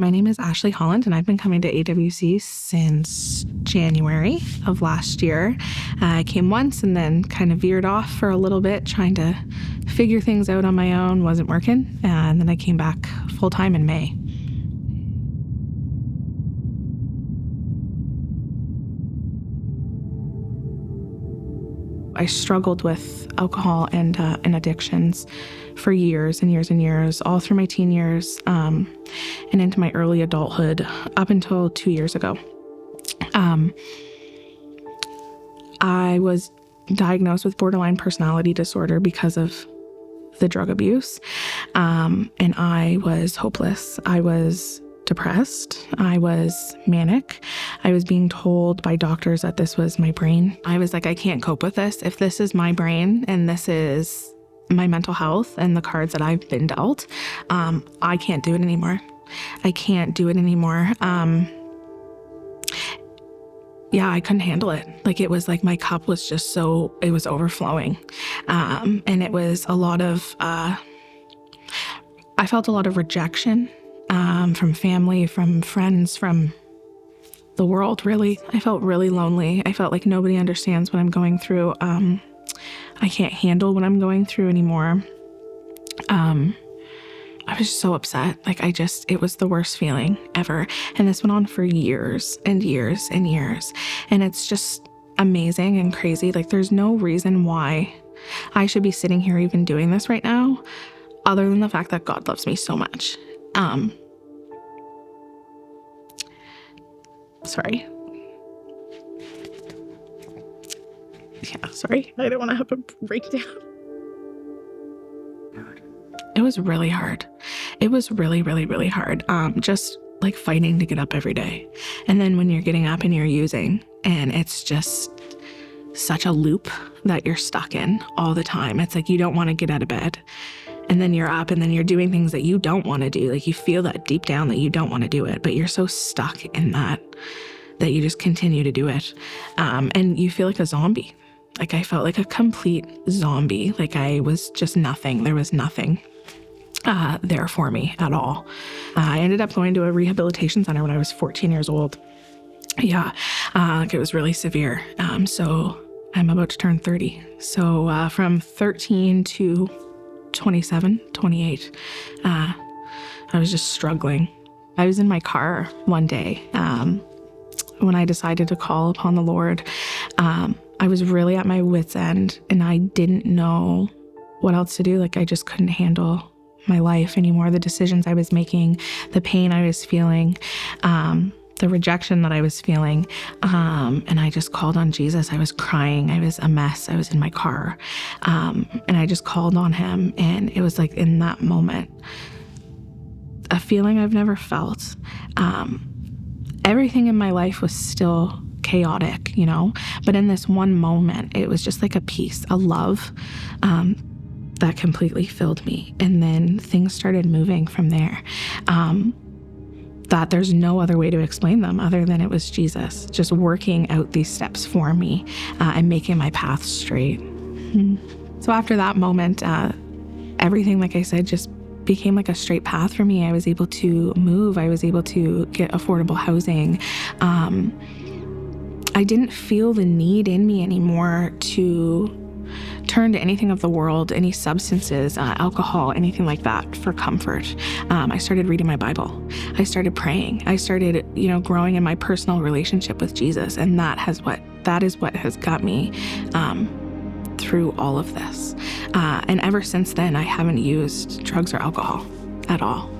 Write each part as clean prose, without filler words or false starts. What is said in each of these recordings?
My name is Ashley Holland, and I've been coming to AWC since January of last year. I came once and then kind of veered off for a little bit, trying to figure things out on my own. Wasn't working. And then I came back full time in May. I struggled with alcohol and addictions for years and years and years, all through my teen years and into my early adulthood, up until 2 years ago. I was diagnosed with borderline personality disorder because of the drug abuse, and I was hopeless. I was depressed. I was manic. I was being told by doctors that this was my brain. I was like, I can't cope with this. If this is my brain and this is my mental health and the cards that I've been dealt, I can't do it anymore. I can't do it anymore. Yeah, I couldn't handle it. Like, it was like my cup was just so, it was overflowing. And it was a lot of, I felt a lot of rejection from family, from friends, from the world, really. I felt really lonely. I felt like nobody understands what I'm going through. I can't handle what I'm going through anymore. I was so upset. Like, it was the worst feeling ever. And this went on for years and years and years. And it's just amazing and crazy. Like, there's no reason why I should be sitting here even doing this right now, other than the fact that God loves me so much. Sorry. Yeah, sorry. I don't want to have a breakdown. It was really hard. It was really, really, really hard. Just like fighting to get up every day. And then when you're getting up and you're using, and it's just such a loop that you're stuck in all the time. It's like you don't want to get out of bed. And then you're up and then you're doing things that you don't want to do. Like, you feel that deep down that you don't want to do it, but you're so stuck in that you just continue to do it. And you feel like a zombie. Like, I felt like a complete zombie. Like, I was just nothing. There was nothing there for me at all. I ended up going to a rehabilitation center when I was 14 years old. Yeah, like, it was really severe. So I'm about to turn 30. So from 13 to 27, 28, I was just struggling. I was in my car one day when I decided to call upon the Lord. I was really at my wit's end, and I didn't know what else to do. Like, I just couldn't handle my life anymore, the decisions I was making, the pain I was feeling, the rejection that I was feeling. And I just called on Jesus. I was crying. I was a mess. I was in my car. And I just called on him. And it was like, in that moment, a feeling I've never felt. Everything in my life was still chaotic, you know, but in this one moment, it was just like a peace, a love, that completely filled me. And then things started moving from there. That there's no other way to explain them other than it was Jesus just working out these steps for me and making my path straight. So after that moment, everything, like I said, just became like a straight path for me. I was able to move. I was able to get affordable housing. I didn't feel the need in me anymore to turn to anything of the world, any substances, alcohol, anything like that for comfort. I started reading my Bible. I started praying. I started, growing in my personal relationship with Jesus. And that is what has got me through all of this. And ever since then, I haven't used drugs or alcohol at all.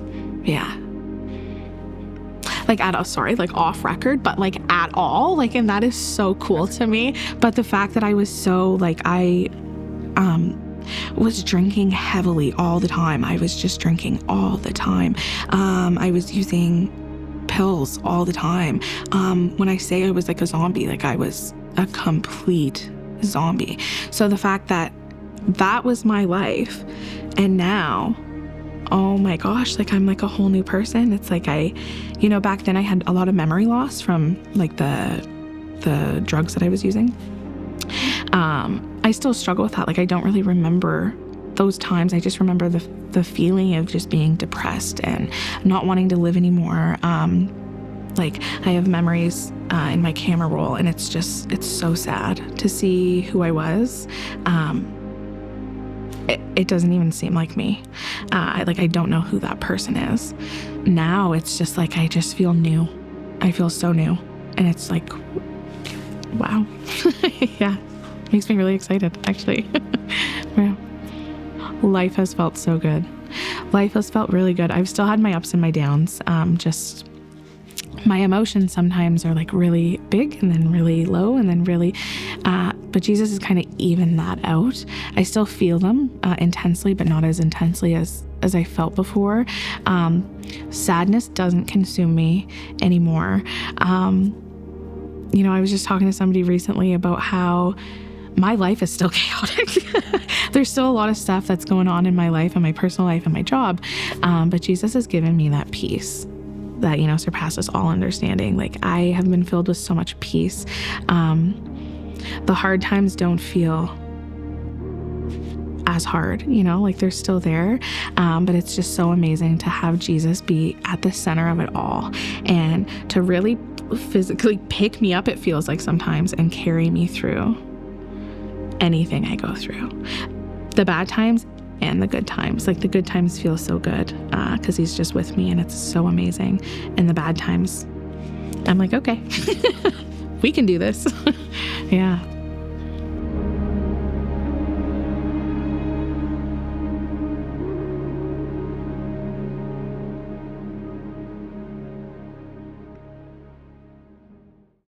Yeah. Off record, but like at all. Like, and that is so cool to me. But the fact that I was so I was drinking heavily all the time. I was just drinking all the time. I was using pills all the time. When I say I was like a zombie, like, I was a complete zombie. So the fact that that was my life, and now, oh my gosh, like, I'm like a whole new person. It's like back then I had a lot of memory loss from like the drugs that I was using. I still struggle with that. Like, I don't really remember those times, I just remember the feeling of just being depressed and not wanting to live anymore. Like I have memories in my camera roll, and it's so sad to see who I was. It doesn't even seem like me. I don't know who that person is. Now it's just like, I just feel new. I feel so new. And it's like, wow. Yeah. Makes me really excited, actually. Wow. Life has felt so good. Life has felt really good. I've still had my ups and my downs. Just my emotions sometimes are like really big and then really low and then really, but Jesus has kind of evened that out. I still feel them intensely, but not as intensely as I felt before. Sadness doesn't consume me anymore. I was just talking to somebody recently about how my life is still chaotic. There's still a lot of stuff that's going on in my life and my personal life and my job. But Jesus has given me that peace that, surpasses all understanding. Like, I have been filled with so much peace. The hard times don't feel as hard, like they're still there. But it's just so amazing to have Jesus be at the center of it all and to really physically pick me up, it feels like sometimes, and carry me through anything I go through. The bad times and the good times. Like, the good times feel so good because he's just with me and it's so amazing. And the bad times, I'm like, okay, we can do this. Yeah.